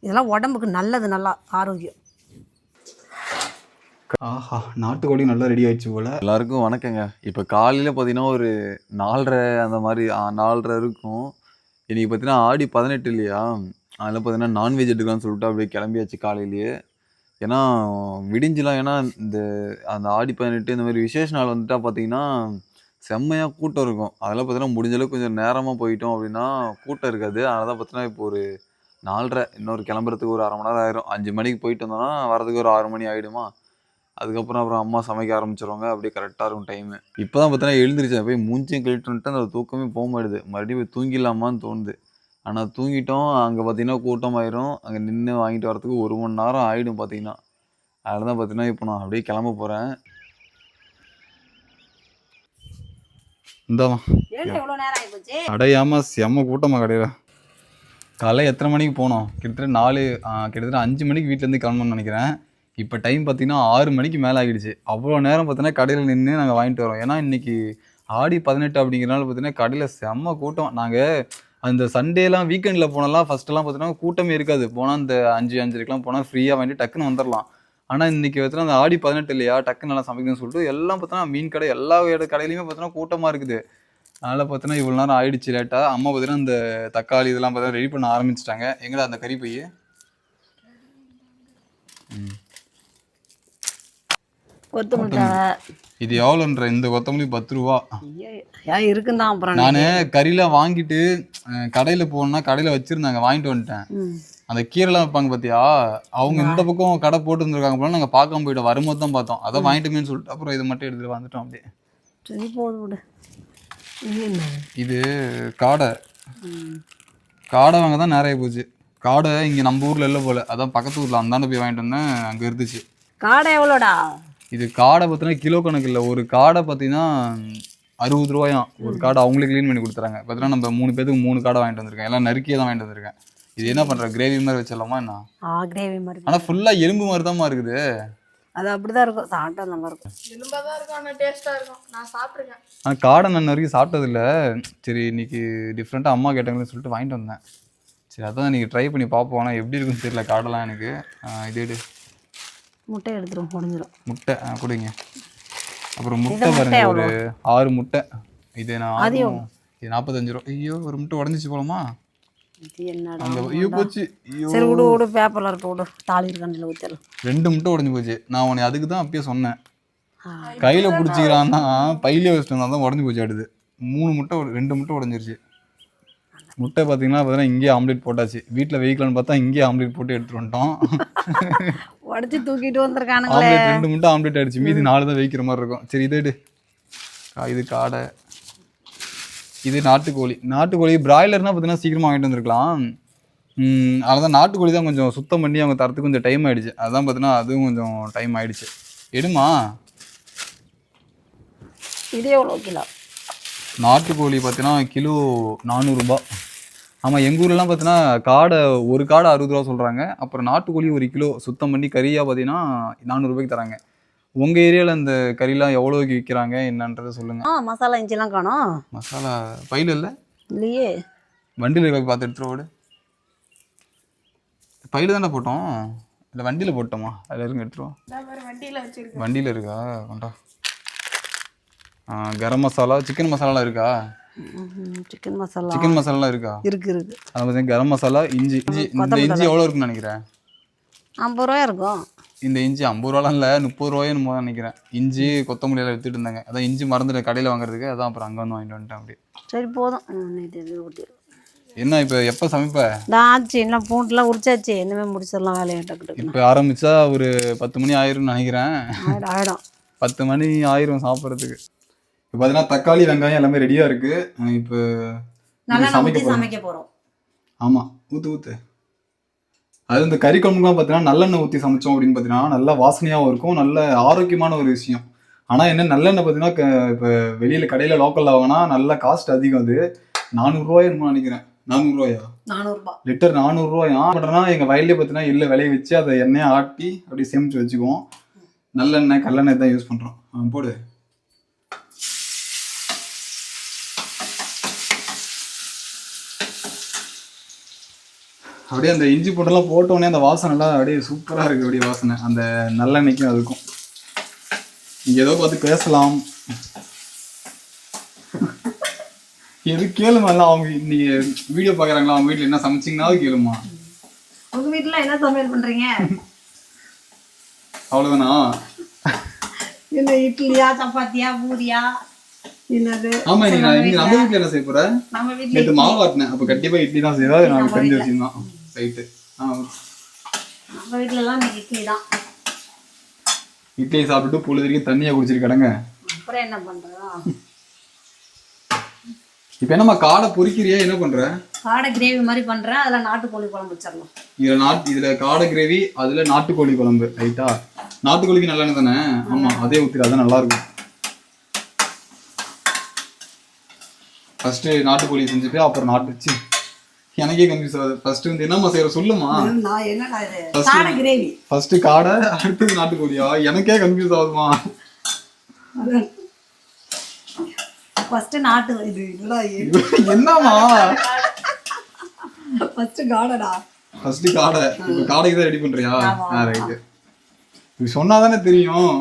இதெல்லாம் உடம்புக்கு நல்லது, நல்லா ஆரோக்கியம். ஆஹா, நாட்டுக்கோழி நல்லா ரெடி ஆயிடுச்சு போல. எல்லாருக்கும் வணக்கங்க. இப்போ காலையில் பார்த்தீங்கன்னா ஒரு 4:30 அந்த மாதிரி 4:30 இருக்கும். இன்றைக்கி பார்த்தீங்கன்னா ஆடி 18 இல்லையா, அதில் பார்த்தீங்கன்னா நான்வெஜ் எடுக்கலாம்னு சொல்லிட்டு அப்படியே கிளம்பியாச்சு காலையிலேயே. ஏன்னா விடிஞ்சிலாம், ஏன்னா இந்த அந்த ஆடி 18 இந்த மாதிரி விசேஷ நாள் வந்துட்டா பார்த்தீங்கன்னா செம்மையாக கூட்டம் இருக்கும். அதெல்லாம் பார்த்தீங்கன்னா முடிஞ்ச அளவுக்கு கொஞ்சம் நேரமாக போயிட்டோம் அப்படின்னா கூட்டம் இருக்காது. அதனால தான் பார்த்தீங்கன்னா இப்போ ஒரு 4:30, இன்னொரு கிளம்புறதுக்கு ஒரு 1/2 மணி நேரம் ஆயிரும். 5 மணிக்கு போயிட்டு வந்தோம்னா வரதுக்கு ஒரு 6 மணி ஆகிடுமா. அப்புறம் அம்மா சமைக்க ஆரம்பிச்சிருவாங்க. அப்படியே கரெக்டாக இருக்கும் டைமு. இப்போ தான் பார்த்தீங்கன்னா எழுந்திரிச்சேன். போய் மூஞ்சியும் கழுவிட்டு வந்துட்டு அந்த தூக்கமே போக மாட்டுது. மறுபடியும் போய் தூங்கிடலாமான்னு தோணுது. ஆனால் தூங்கிட்டோம், அங்கே பார்த்தீங்கன்னா கூட்டமாயிரும். அங்கே நின்று வாங்கிட்டு வரதுக்கு 1 மணி நேரம் ஆகிடும் பார்த்தீங்கன்னா. அதில் தான் பார்த்தீங்கன்னா இப்போ நான் அப்படியே கிளம்ப போகிறேன். இந்தாதான் எவ்வளோ நேரம் ஆகிப்போச்சு? அடையாமல் செம்ம கூட்டமாக கடையில். காலையில் எத்தனை மணிக்கு போனோம்? கிட்டத்தட்ட 5 மணிக்கு வீட்டிலேருந்து கிளம்பணும்னு நினைக்கிறேன். இப்போ டைம் பார்த்தீங்கன்னா 6 மணிக்கு மேலே ஆகிடுச்சு. அவ்வளோ நேரம் பார்த்தீங்கன்னா கடையில் நின்று நாங்கள் வாங்கிட்டு வரோம். ஏன்னா இன்றைக்கி ஆடி 18 அப்படிங்கிறனால பார்த்தீங்கன்னா கடையில் செம்ம கூட்டம். நாங்கள் அந்த சண்டேலாம் வீக்கெண்டில் போனலாம் ஃபஸ்ட்டெல்லாம் பார்த்தீங்கன்னா கூட்டமே இருக்காது. போனால் அந்த 5-5:30க்கெலாம் போனால் ஃப்ரீயாக வாங்கிட்டு டக்குன்னு வந்துடலாம். ஆனால் இன்றைக்கி பார்த்தீங்கன்னா அந்த ஆடி 18 இல்லையா, டக்குன்னு நல்லா சமைக்கணும்னு சொல்லிட்டு எல்லாம் பார்த்தீங்கன்னா மீன் கடை எல்லா கடையிலையுமே பார்த்தீங்கன்னா கூட்டமாக இருக்குது. அதனால் பார்த்தீங்கன்னா இவ்வளோ நேரம் ஆகிடுச்சு லேட்டாக. அம்மா பார்த்தீங்கன்னா இந்த தக்காளி இதெல்லாம் பார்த்தீங்கன்னா ரெடி பண்ண ஆரம்பிச்சிட்டாங்க. எங்கடா அந்த கறி பைய? கொத்தமல்லி இது எவ்வளோன்ற? இந்த கொத்தமல்லி 10 ரூபா இருக்குந்தான். அப்புறம் நான் கறிலாம் வாங்கிட்டு கடையில் போகணுன்னா கடையில் வச்சுருந்தாங்க, வாங்கிட்டு வந்துட்டேன். அந்த கீரைலாம் வைப்பாங்க பார்த்தியா, அவங்க இந்த பக்கம் கடை போட்டு இருந்திருக்காங்க போல. நாங்கள் பார்க்காம போயிட்டோம், வரும்போது தான் பார்த்தோம். அதான் வாங்கிட்டுமேன்னு சொல்லிட்டு அப்புறம் இதை மட்டும் எடுத்துகிட்டு வந்துட்டோம் அப்படியே. சரி போதும் விடு. இது காடை வாங்க தான் நிறைய போச்சு. காடை இங்கே நம்ம ஊரில் இல்லை போல், அதான் பக்கத்து ஊரில் அந்தாண்ட போய் வாங்கிட்டு வந்தேன், அங்கே இருந்துச்சு. காடை எவ்வளோடா? இது காடை பார்த்தீங்கன்னா கிலோ கணக்கு இல்லை, ஒரு காடை பார்த்தீங்கன்னா 60 ரூபாயாம் ஒரு காடை. அவங்களே க்ளீன் பண்ணி கொடுத்துறாங்க. பார்த்தீங்கன்னா நம்ம 3 பேருக்கு 3 காடை வாங்கிட்டு வந்திருக்கேன். எல்லாம் நறுக்கியே தான் வாங்கிட்டு வந்திருக்கேன். இது என்ன பண்ணுற, கிரேவி மாதிரி வச்சிடலாமா என்ன? கிரேவி மாதிரி. ஆனால் ஃபுல்லாக எலும்பு மாதிரி தான் இருக்குது. அது அப்படிதான் இருக்கும், சாப்பிட்டா நல்லா இருக்கும். எலும்பாக தான் இருக்கும், ஆனால் டேஸ்ட்டாக இருக்கும். நான் சாப்பிட்ருக்கேன். ஆனால் காடை நான் வரைக்கும் சாப்பிட்டதில்ல. சரி இன்னைக்கு டிஃப்ரெண்ட்டாக அம்மா கேட்டாங்கன்னு சொல்லிட்டு வாங்கிட்டு வந்தேன். சரி அதான் நீங்கள் ட்ரை பண்ணி பார்ப்போம். ஆனால் எப்படி இருக்குன்னு தெரியல காடெல்லாம் எனக்கு. இது முட்டை எடுத்துரும், முடிஞ்சிடும். முட்டை கொடுங்க. அப்புறம் முட்டை பாருங்க, ஒரு 6 முட்டை. இது நான் இது 45 ரூபா. ஐயோ, ஒரு முட்டை உடஞ்சிச்சு போலமா. ஐயோ போச்சு. சரி விடு விடு, பேப்பரில் இருக்க விடு, தாலி கண்டியில் ஊற்றலாம். 2 முட்டை உடஞ்சி போச்சு. நான் உன்னை அதுக்கு தான் அப்பயே சொன்னேன், கையில் பிடிச்சிக்கிறான்னா பையிலே வச்சுட்டு வந்தால் தான் உடஞ்சி போச்சு. அடுத்து 3 முட்டை 2 முட்டை உடஞ்சிருச்சு. முட்டை பார்த்தீங்கன்னா இங்கேயே ஆம்லேட் போட்டாச்சு. வீட்டில் வெயிக்கலான்னு பார்த்தா இங்கேயே ஆம்லேட் போட்டு எடுத்துட்டு வந்துட்டோம். உடச்சி தூக்கிட்டு வந்திருக்கானுங்க. ஆம்லேட் 2 முட்டை ஆம்லேட் ஆயிடுச்சு. மீதி 4 தான் வைக்கிற மாதிரி இருக்கும். சரி இது இது காடை. இது நாட்டுக்கோழி பிராய்லர்னால் பார்த்தீங்கன்னா சீக்கிரமாக வாங்கிட்டு வந்துருக்கலாம். அதனால் நாட்டுக்கோழி தான் கொஞ்சம் சுத்தம் பண்ணி அவங்க தரத்துக்கு கொஞ்சம் டைம் ஆகிடுச்சு. அதான் பார்த்தீங்கன்னா அதுவும் கொஞ்சம் டைம் ஆகிடுச்சு. எடுமா. இது எவ்வளோ கிலோ? நாட்டுக்கோழி பார்த்தீங்கன்னா கிலோ 400 ரூபா. ஆமாம், எங்கள் ஊர்லலாம் பார்த்தீங்கன்னா காடை ஒரு காடை 60 ரூபா சொல்கிறாங்க. அப்புறம் நாட்டுக்கோழி 1 கிலோ சுத்தம் பண்ணி கறியாக பார்த்தீங்கன்னா 400 ரூபாய்க்கு தராங்க. உங்கள் ஏரியாவில் இந்த கறிலாம் எவ்வளோக்கு விற்கிறாங்க என்னன்றதை சொல்லுங்கள். மசாலா இஞ்சிலாம் காணோம். மசாலா பையில் இல்லை இல்லையே, வண்டியில் இருக்க பார்த்து எடுத்துகிட்டு. பையில் தானே போட்டோம், இல்லை வண்டியில் போட்டோமா? அதில் இருங்க எடுத்துருவோம். வண்டியில் இருக்கா? கொண்டா. கரம் மசாலா, சிக்கன் மசாலாலாம் இருக்கா? சிக்கன் மசாலாலாம் இருக்கா? இருக்கு. அதை பார்த்தீங்கன்னா கரம் மசாலா, இஞ்சி. இந்த இஞ்சி எவ்வளோ இருக்குன்னு நினைக்கிறேன்? 50 ரூபா இருக்கும். இந்த இஞ்சி 50 ரூபாலாம் இல்லை, 30 ரூபாயும் நினைக்கிறேன். இஞ்சி கொத்தமல்லி எல்லாம் எடுத்துகிட்டு இருந்தாங்க. அதான் இஞ்சி மறந்துட்டு கடையில் வாங்குறதுக்கு, அதான் அப்புறம் அங்கே வந்து வாங்கிட்டு வந்துட்டேன் அப்படியே. சரி போதும். என்ன இப்போ எப்போ சமைப்ப? ஆச்சு, எல்லாம் பூண்டுலாம் உரிச்சாச்சு, இனிமேல் முடிச்சிடலாம் வேலையை. டக்கு இப்போ ஆரம்பித்தா ஒரு 10 மணி ஆயிரும்னு நினைக்கிறேன். ஆயிடும். 10 மணி ஆயிரும் சாப்பிட்றதுக்கு. இப்போ பார்த்தீங்கன்னா தக்காளி வெங்காயம் எல்லாமே ரெடியாக இருக்குது. இப்போ சமைக்க போகிறோம். ஆமாம், ஊற்று. அது இந்த கறி குழம்புலாம் பார்த்தீங்கன்னா நல்லெண்ணெய் ஊற்றி சமைச்சோம் அப்படின்னு பார்த்தீங்கன்னா நல்லா வாசனையாகவும் இருக்கும், நல்ல ஆரோக்கியமான ஒரு விஷயம். ஆனால் என்ன, நல்லெண்ணெய் பார்த்தீங்கன்னா இப்போ வெளியில் கடையில் லோக்கலில் வாங்கினா நல்லா காஸ்ட் அதிகம். அது 400 ரூபாய் என்னமோ நினைக்கிறேன். 400 ரூபாயா? 400 ரூபா லிட்டர். 400 ரூபாயா? பண்ணுறேன்னா எங்கள் வயல்லே பார்த்தீங்கன்னா இல்லை விளைய வச்சு அதை எண்ணெயை ஆட்டி அப்படியே சேமித்து வச்சுக்குவோம். நல்லெண்ணெய் கல்லெண்ணெய் தான் யூஸ் பண்ணுறோம். போடு. அப்படியே அந்த இஞ்சி பூண்டெல்லாம் போட்டோடனே அந்த வாசனை எல்லாம் அப்படியே சூப்பராக இருக்குது. அப்படியே வாசனை அந்த நல்லெண்ணெய்க்கும் அதுக்கும். நீங்கள் ஏதோ பார்த்து பேசலாம். எது கேளுமா எல்லாம் அவங்க இன்னைக்கு வீடியோ பார்க்குறாங்களா, அவங்க வீட்டில் என்ன சமைச்சிங்கனாலும் கேளுமா. உங்க வீட்டில் என்ன சமையல் பண்ணுறீங்க? அவ்வளோதானா? என்ன இட்லியா, சப்பாத்தியா, பூரியா, என்னது? ஆமா, இன்னைக்கு நம்ம வீட்டில் என்ன செய்ய போற? நம்ம வீட்டில் நேற்று மாவு ஆட்டினேன். அப்போ கண்டிப்பாக இட்லி தான் செய்வா. நாங்கள் தெரிஞ்சு வச்சுருந்தோம் ரைட்டு. நம்ம வீட்டிலலாம் இன்னைக்கு இட்லி தான். இட்லியை சாப்பிட்டுட்டு பொழுது வரைக்கும் தண்ணியை குடிச்சிருக்கடங்க. அப்புறம் என்ன பண்ணுறோம்? இப்போ என்னம்மா காடை பொரிக்கிறியா, என்ன பண்ற? காடை கிரேவி மாதிரி பண்ணுறேன். அதில் நாட்டுக்கோழி குழம்பு வச்சிடலாம். இதில் காடை கிரேவி, அதில் நாட்டுக்கோழி குழம்பு. ரைட்டா? நாட்டுக்கோழிக்கு நல்லெண்ணெய் தானே? ஆமாம், அதே ஊற்றிடு. அதான் நல்லாயிருக்கும். ஃபர்ஸ்ட்டு நாட்டுக்கோழி செஞ்சுட்டு அப்புறம் நாட்டுச்சு. எனக்கே கன்ஃபியூஸ் ஆகுது. ஃபர்ஸ்ட் வந்து என்னம்மா செய்யற சொல்லுமா. நான் என்னடா இது காடை கிரேவி. ஃபர்ஸ்ட் காடை, அடுத்தது நாட்டுக்கோழியா? எனக்கே கன்ஃபியூஸ் ஆகுதுமா. ஃபர்ஸ்ட் நாட்டு இது இல்லடா. என்னம்மா ஃபர்ஸ்ட் காடைடா. ஃபர்ஸ்ட் காடை. இப்போ காடைக்கு தான் ரெடி பண்றியா? ரைட்டு. இது சொன்னாதானே தெரியும்.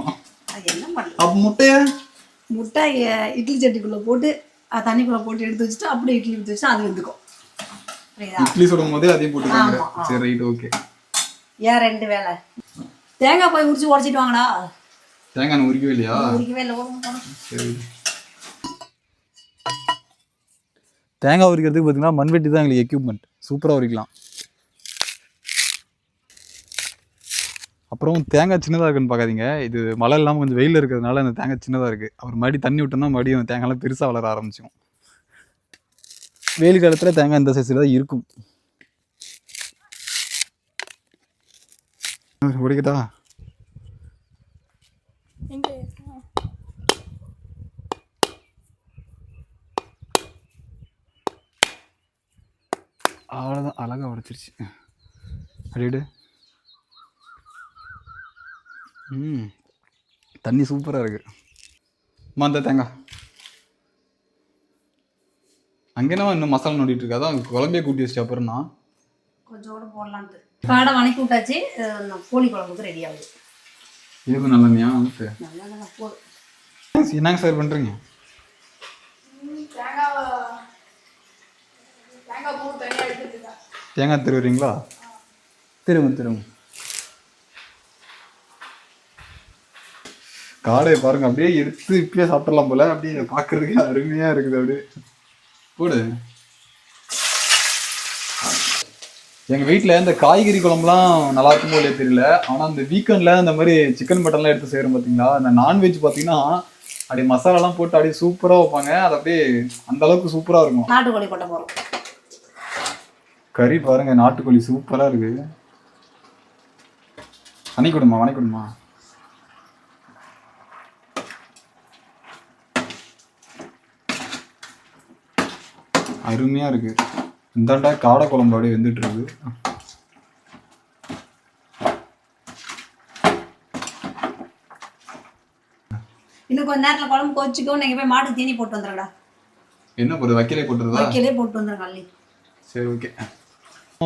என்ன பண்ற? அப்ப முட்டையை இட்லி சட்டிக்குள்ள போட்டு தண்ணிக்குள்ள போட்டு எடுத்து வச்சுட்டு அப்படியே இட்லி ஊற்றி வச்சுட்டு அது வெந்துக்கும். இட்லி சுடும் போதே அதையும் போட்டுக்காங்க. சரி ரைட், ஓகே. ஏன் 2 வேலை? தேங்காய் போய் உரிச்சு உடச்சிட்டு வாங்கடா. தேங்காய் உரிக்கவே இல்லையா? உரிக்கவே இல்லை. சரி. தேங்காய் உரிக்கிறதுக்கு பார்த்தீங்கன்னா மண்வெட்டி தான் எங்களுக்கு எக்யூப்மெண்ட். சூப்பராக உரிக்கலாம். அப்புறம் தேங்காய் சின்னதாக இருக்குன்னு பார்க்காதீங்க. இது மழை இல்லாமல் கொஞ்சம் வெயில் இருக்கிறதுனால அந்த தேங்காய் சின்னதாக இருக்குது. அப்புறம் மறுபடியும் தண்ணி விட்டோம்னா மறுபடியும் அந்த தேங்காய்லாம் பெருசாக வளர ஆரம்பிச்சிடும். வெயில் காலத்தில் தேங்காய் இந்த சைஸில் தான் இருக்கும். உடைக்கட்டா? அவ்வளோதான், அழகாக உடைச்சிருச்சு. அடிடு. தண்ணி சூப்பராக இருக்குது. அந்த தேங்காய் அங்கே என்ன இன்னும் மசாலா நோண்டிட்டு இருக்கு. அதான் குழம்பே கூட்டி வச்சு அப்புறம்னா கொஞ்சோட போடலான்ட்டு காடை வணக்கி விட்டாச்சு. கோழி குழம்புக்கு ரெடி ஆகுது. இதுக்கும் நல்லெண்ணெயா? நல்லா போதும். என்னங்க சார் பண்ணுறீங்க? தேங்காய் திருவுறீங்களா? திரும்ப காடையை பாருங்க, அப்படியே எடுத்து இப்பயே சாப்பிடலாம் போல. அப்படியே பார்க்கறதுக்கு அருமையா இருக்குது. அப்படியே போடு. எங்க வீட்டில் இந்த காய்கறி குழம்புலாம் நல்லா இருக்குமோ இல்லையா தெரியல. ஆனால் இந்த வீக்கெண்டில் இந்த மாதிரி சிக்கன் மட்டன்லாம் எடுத்து செய்கிறோம் பார்த்தீங்களா, இந்த நான்வெஜ் பார்த்தீங்கன்னா அப்படியே மசாலாலாம் போட்டு அப்படியே சூப்பராக வைப்பாங்க. அது அப்படியே அந்த அளவுக்கு சூப்பராக இருக்கும். நாட்டுக்கோழி போட்ட போகிறோம். கறி பாருங்க, நாட்டுக்கோழி சூப்பராக இருக்கு. வணக்கிடுமா. அருமையா இருக்கு. இந்தாண்டா காடை குழம்பு அப்படியே வெந்துட்டு இருக்கு. இன்னும் கொஞ்ச நேரத்துல குழம்பு கொச்சிக்கோ. நீங்க போய் மாட்டுக்கு தீனி போட்டு வந்துடுறா. என்ன போடுறது? வைக்கலே போட்டு வந்துடுங்க அள்ளி. சரி, ஓகே.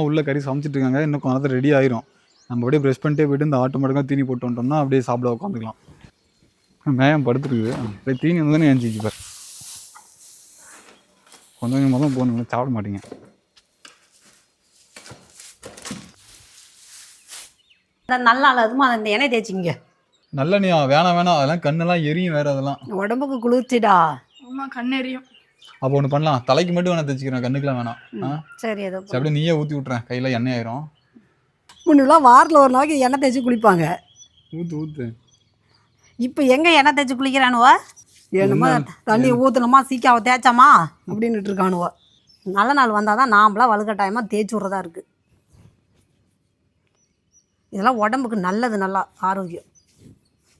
உள்ள கறி சமைச்சிட்டு இருக்காங்க. இன்னும் கொஞ்ச நேரத்தில் ரெடி ஆயிரும். நம்ம அப்படியே ப்ரெஷ் பண்ணிட்டே போயிட்டு இந்த ஆட்டு மாட்டுக்காக தீனி போட்டு வந்துட்டோம்னா அப்படியே சாப்பிட உட்காந்துக்கலாம். மேயம் படுத்துருக்கு. அப்படியே தீனி வந்து தானே ஏஞ்சிச்சு பாரு. கொஞ்சம் தான் போகணுங்க, சாப்பிட மாட்டீங்க. நல்லா அதுமா அந்த எண்ணெய் தேய்ச்சிங்க. நல்லெண்ணெயா? வேணாம், அதெல்லாம் கண்ணெல்லாம் எரியும் வேற. அதெல்லாம் உடம்புக்கு குளிர்ச்சிடா. ஆமா, கண்ணெரியும். அப்போ ஒன்று பண்ணலாம், தலைக்கு மட்டும் வேணா தைச்சிக்கிறேன், கண்ணுக்குலாம் வேணாம். சரி, ஏதோ அப்படியே நீயே ஊற்றி விட்றேன். கையில் எண்ணெய் ஆயிரும். முன்னெல்லாம் வாரத்தில் ஒரு நாளைக்கு எண்ணெய் தேய்ச்சி குளிப்பாங்க. ஊற்று. இப்போ எங்கே எண்ணெய் தேய்ச்சி குளிக்கிறானுவா? என்னமா தண்ணி ஊற்றணுமா, சீக்காவை தேய்ச்சாமா அப்படின்னுட்டு இருக்கானுவா. நல்ல நாள் வந்தால் தான் நாம்ளாம் வலுக்கட்டாயமாக தேய்ச்சி விட்றதா இருக்குது. இதெல்லாம் உடம்புக்கு நல்லது, நல்லா ஆரோக்கியம்,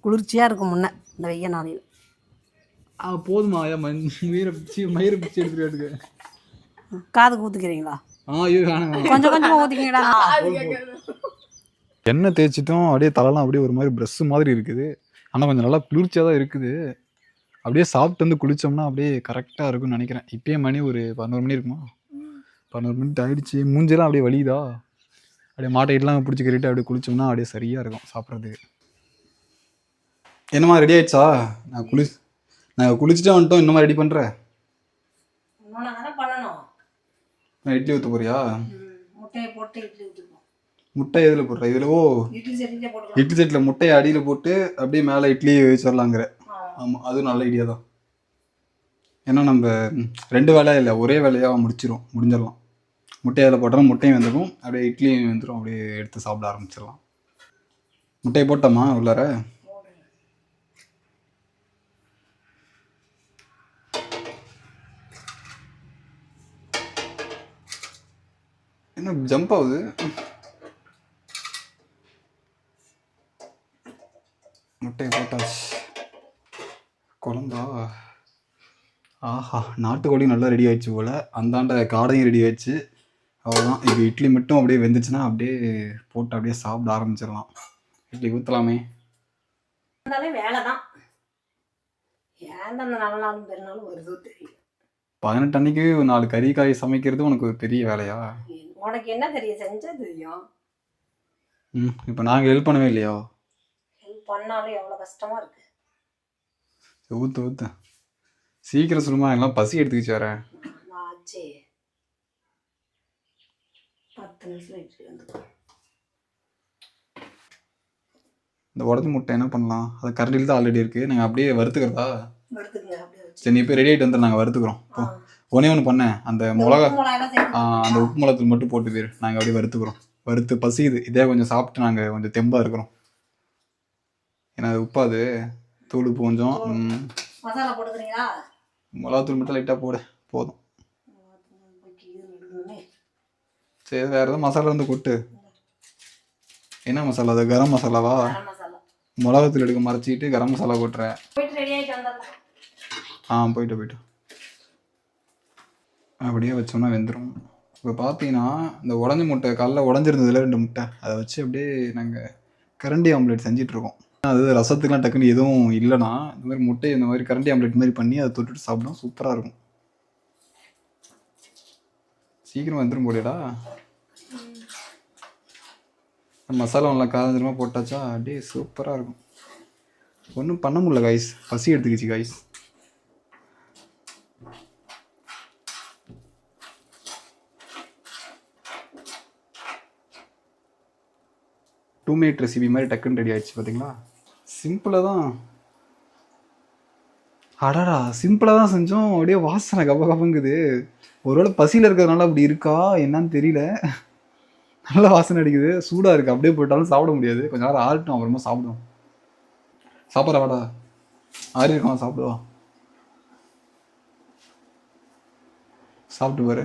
குளிர்ச்சியாக இருக்கும் முன்ன இந்த வெய்ய நாளையில். போதுமா? மயிரை பிச்சு எடுத்துட்டு காதுக்கு ஊற்றிக்கிறீங்களா? கொஞ்சம் கொஞ்சமாக ஊற்றிக்கிங்கடா. எண்ணெய் தேய்ச்சிட்டோம். அப்படியே தலைலாம் அப்படியே ஒரு மாதிரி ப்ரெஷ் மாதிரி இருக்குது. ஆனால் கொஞ்சம் நல்லா குளிர்ச்சியாக தான் இருக்குது. அப்படியே சாப்பிட்டு வந்து குளித்தோம்னா அப்படியே கரெக்டாக இருக்கும்னு நினைக்கிறேன். இப்பயே மணி ஒரு 11 மணி இருக்குமா? 11 மணி ஆயிடுச்சு. மூஞ்செல்லாம் அப்படியே வலியுதா? அப்படியே மாட்டை இட்லாம் பிடிச்சி கறிட்டு அப்படியே குளிச்சோம்னா அப்படியே சரியாக இருக்கும் சாப்பிட்றதுக்கு. என்னம்மா ரெடி ஆயிடுச்சா? நாங்கள் குளிச்சுட்டே வந்துட்டோம். இன்னுமா ரெடி பண்ணுறேன்? இன்னொன்று தானே பண்ணணும். நான் இட்லி ஊற்ற போறியா? முட்டையை போட்டு இட்லி ஊற்றிக்கணும். முட்டை எதில் போடுற? இதில் இட்லி சட்டிலே போட்டுக்கலாம். இட்லி செட்டில் முட்டையை அடியில் போட்டு அப்படியே மேலே இட்லி வச்சிடலாங்கிற. ஆமாம், அதுவும் நல்ல ஐடியா தான். ஏன்னா நம்ம 2 வேலையாக இல்லை, ஒரே வேலையாக முடிஞ்சிடலாம். முட்டையை அதில் போட்டாலும் முட்டையும் வெந்துடும், அப்படியே இட்லியும் வெந்துடும். அப்படியே எடுத்து சாப்பிட ஆரம்பிச்சிடலாம். முட்டையை போட்டோமா உள்ளார? என்ன ஜம்ப் ஆகுது? முட்டையை போட்டாச்சு. குழம்பா? ஆஹா, நாட்டுக்கோழி நல்லா ரெடி ஆயிடுச்சு போல். அந்தாண்ட காடையும் ரெடி ஆயிடுச்சு. அவ்வளோதான். இப்போ இட்லி மட்டும் அப்படியே வெந்துச்சுன்னா அப்படியே போட்டு அப்படியே சாப்பிட ஆரம்பிச்சிடலாம். இட்லி ஊற்றலாமே. இருந்தாலே வேலை தான். ஏன் அந்த நல்ல நாளும் பெருநாளும் வருதோ தெரியும். 18 அன்னைக்கு 4 கறி காய் சமைக்கிறது உனக்கு ஒரு பெரிய வேலையா? உனக்கு என்ன தெரியும்? செஞ்சா தெரியும். இப்போ நாங்கள் ஹெல்ப் பண்ணவே இல்லையா? ஹெல்ப் பண்ணாலும் எவ்வளோ கஷ்டமா இருக்கு. ஊற்று சீக்கிரம் சொல்லுமா, எல்லாம் பசி எடுத்துக்கிச்சு வேற. ஆச்சு 10 நிமிஷம் இட்லி வந்துடும். இந்த உடஞ்சி முட்டை என்ன பண்ணலாம்? அது கரண்டில் தான் ஆல்ரெடி இருக்குது. நாங்கள் அப்படியே வறுத்துக்கிறதா? வறுத்துக்குங்க அப்படியே வச்சு. சரி, நீ போய் ரெடி ஆகிட்டு வந்து நாங்கள் வறுத்துக்கிறோம். இப்போ ஒன்று பண்ணேன், அந்த மிளகா அந்த உப்பு மிளகாத்தூள் மட்டும் போட்டு போயிரு. நாங்கள் அப்படியே வறுத்துக்கிறோம். வறுத்து பசிக்குது, இதே கொஞ்சம் சாப்பிட்டு நாங்கள் கொஞ்சம் தெம்பாக இருக்கிறோம். ஏன்னா அது உப்பாது, தூள் உப்பு கொஞ்சம். மசாலா போட்டுக்கிறீங்களா? மிளகாத்தூள் மட்டும் லைட்டாக போடு, போதும். சரி, வேறு எதாவது மசாலா வந்து கொட்டு. என்ன மசாலா அது? கரம் மசாலாவா? மிளகாத்தூள் எடுக்க மறைச்சிக்கிட்டு கரம் மசாலா கொட்டுறேன். போயிட்டு அப்படியே வச்சோம்னா வெந்துடும். இப்போ பார்த்தீங்கன்னா இந்த உடஞ்ச முட்டை காலைல உடஞ்சிருந்ததுல 2 முட்டை, அதை வச்சு அப்படியே நாங்கள் கரண்டி ஆம்லேட் செஞ்சிட்ருக்கோம். அது ரசத்துக்குலாம் டக்குன்னு எதுவும் இல்லைனா இந்த மாதிரி முட்டையை இந்த மாதிரி கரண்டி ஆம்லேட் மாதிரி பண்ணி அதை தொட்டுட்டு சாப்பிடும், சூப்பராக இருக்கும். சீக்கிரம் வந்துடும் போலியடா. மசாலா நல்லா காரஞ்சரமாக போட்டாச்சா அப்படியே சூப்பராக இருக்கும். ஒன்றும் பண்ண முடியல காய்ஸ், பசி எடுத்துக்கிச்சு காய்ஸ். டூ மினிட் ரெசிபி மாதிரி டக்குன்னு ரெடி ஆயிடுச்சு பார்த்தீங்களா? சிம்பிளாக தான். அடடா, சிம்பிளாக தான் செஞ்சோம். அப்படியே வாசனை கபங்குது. ஒருவேளை பசியில் இருக்கிறதுனால அப்படி இருக்கா என்னன்னு தெரியல. நல்ல வாசனை அடிக்குது, சூடாக இருக்குது. அப்படியே போட்டாலும் சாப்பிட முடியாது, கொஞ்சம் நேரம் ஆறட்டும், அப்புறமா சாப்பிடுவோம். சாப்பிட்ற வாடா, ஆறி இருக்கான், சாப்பிடுவா. சாப்பிட்டு பாரு,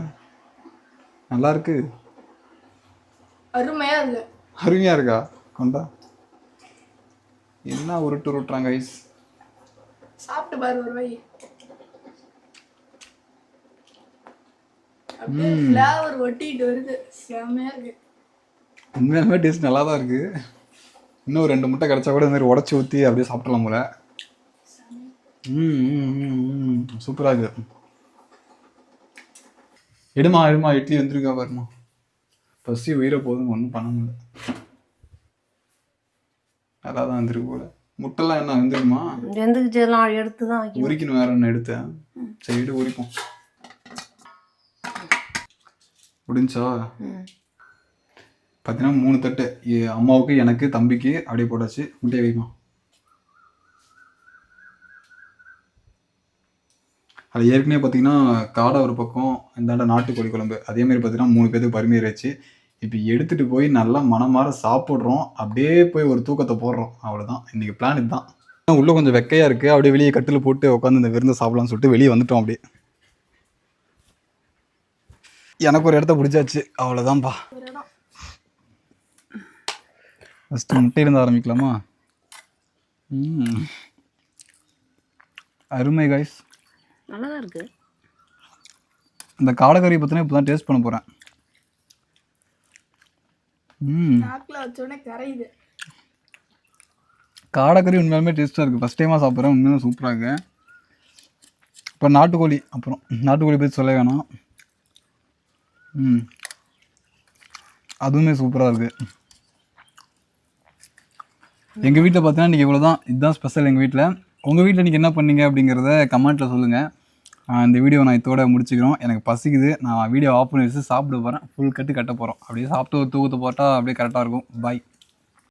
நல்லா இருக்கு. அருமையா இருக்கு. அருமையாக இருக்கா? கொண்டா. என்ன உருட்டுறாங்க ஐஸ். சாப்பிட்டு பாரு ஒரு வை. அப்படியே ஃப்ளேவர் ஒட்டிட்டு வருது, செமையா இருக்கு. உண்மையாலுமே டேஸ்ட் நல்லா தான் இருக்கு. இன்னும் 2 முட்டை கிடைச்சா கூட இந்த மாதிரி உடச்சி ஊற்றி அப்படியே சாப்பிடலாம் போல. சூப்பராக இருக்கு. எடுமா இட்லி வந்துருக்கா பாருமா. பசி உயிரை போதும், ஒன்றும் பண்ண முடியல. நல்லா தான் வந்துருக்கு போல. முட்டைலாம் என்ன வந்துருக்குமா? வெந்துக்குச்செல்லாம் எடுத்து தான் உரிக்கணும். வேற ஒன்று எடுத்தேன். சரி, உரிப்போம். முடிஞ்சா பார்த்தீங்கன்னா 3 தட்டு அம்மாவுக்கு, எனக்கு, தம்பிக்கு அப்படியே போட்டாச்சு. முட்டையை வைப்போம். அது ஏற்கனவே பார்த்தீங்கன்னா காடை ஒரு பக்கம், இந்தாண்ட நாட்டுக்கோழி குழம்பு, அதேமாதிரி பார்த்தீங்கன்னா 3 பேருக்கு பரிமாறியாச்சு. இப்போ எடுத்துகிட்டு போய் நல்லா மனமாற சாப்பிட்றோம். அப்படியே போய் ஒரு தூக்கத்தை போடுறோம். அவ்வளோதான், இன்றைக்கி பிளான் இதுதான். உள்ளே கொஞ்சம் வெக்கையாக இருக்குது, அப்படியே வெளியே கட்டில் போட்டு உட்காந்து இந்த விருந்து சாப்பிடலாம்னு சொல்லிட்டு வெளியே வந்துட்டோம். அப்படியே எனக்கு ஒரு இடத்த பிடிச்சாச்சு, அவ்வளோதான்ப்பா. ஃபஸ்ட்டு முட்டையிலேருந்து ஆரம்பிக்கலாமா? அருமை காய்ஸ், நல்லா தான் இருக்குது. இந்த காடைக்கறி பார்த்தீங்கன்னா இப்போ தான் டேஸ்ட் பண்ண போகிறேன். நாக்குல வச்சோடனே கரையுது. காடைக்கறி உண்மையாலுமே டேஸ்ட்டாக இருக்குது. ஃபஸ்ட் டைமாக சாப்பிட்றேன், உண்மையாக சூப்பராக இருக்குது. இப்போ நாட்டுக்கோழி, அப்புறம் நாட்டுக்கோழி பற்றி சொல்ல வேணாம். அதுவுமே சூப்பராக இருக்குது. எங்கள் வீட்டில் பார்த்தீங்கன்னா இன்றைக்கி இவ்வளோ தான். இதுதான் ஸ்பெஷல் எங்கள் வீட்டில். உங்கள் வீட்டில் இன்றைக்கி என்ன பண்ணீங்க அப்படிங்கிறத கமெண்ட்டில் சொல்லுங்கள். இந்த வீடியோ நான் இதோட முடிச்சுக்கிறோம். எனக்கு பசிக்குது. நான் வீடியோ ஆஃப் பண்ணி வச்சு சாப்பிட போகிறேன். ஃபுல் கட்டு கட்ட போகிறோம். அப்படியே சாப்பிட்டு ஒரு தூக்கத்தை போட்டால் அப்படியே கரெக்டாக இருக்கும். பாய்.